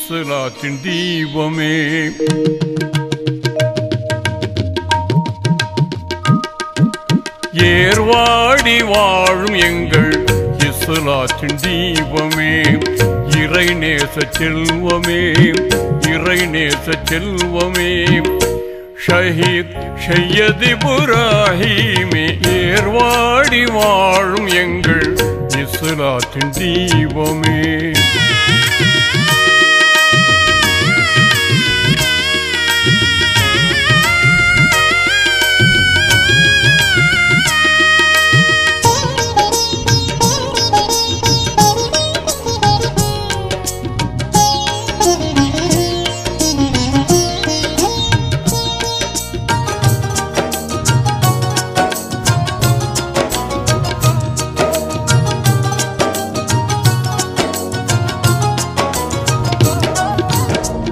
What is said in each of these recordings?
இஸ்லாத்தின் தீபமே. ஏர்வாடி வாழும் எங்கள் இஸ்லாத்தின் தீபமே, இறைநேச செல்வமே, இறைநேச செல்வமே, ஷஹீத் சையத் இப்ராஹீமே. ஏர்வாடி வாழும் எங்கள் இஸ்லாத்தின் தீபமே.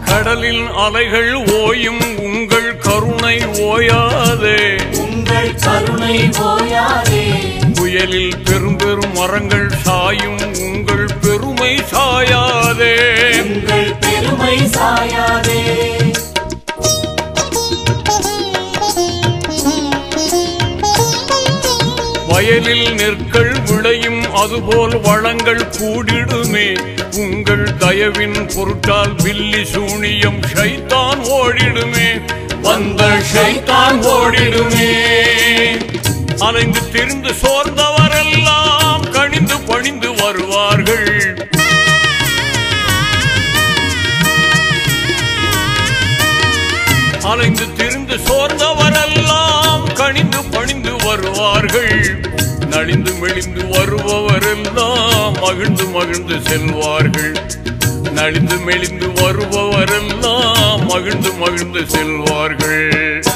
கடலின் அலைகள் ஓயும் உங்கள் கருணை ஓயாதே, உங்கள் கருணை ஓயாதே. புயலில் பெரும் பெரும் மரங்கள் சாயும் உங்கள் பெருமை சாயாதே, உங்கள் பெருமை சாயாதே. வயலில் நெற்கள் விளையும் அதுபோல் வளங்கள் கூடிடுமே, உங்கள் தயவின் பொருட்டால் பில்லி சூனியம் ஷைத்தான் ஓடிடுமே, வந்த ஷைத்தான் ஓடிடுமே. அலைந்து திரிந்து சோர்ந்தவரெல்லாம் கனிந்து பணிந்து வருவார்கள், அலைந்து திரிந்து சோர்ந்தவரெல்லாம் கனிந்து பணிந்து வருவார்கள். நலிந்து மெலிந்து வருபவரெல்லாம் மகிழ்ந்து மகிழ்ந்து செல்வார்கள், நலிந்து மெலிந்து வருபவரெல்லாம் மகிழ்ந்து மகிழ்ந்து செல்வார்கள்.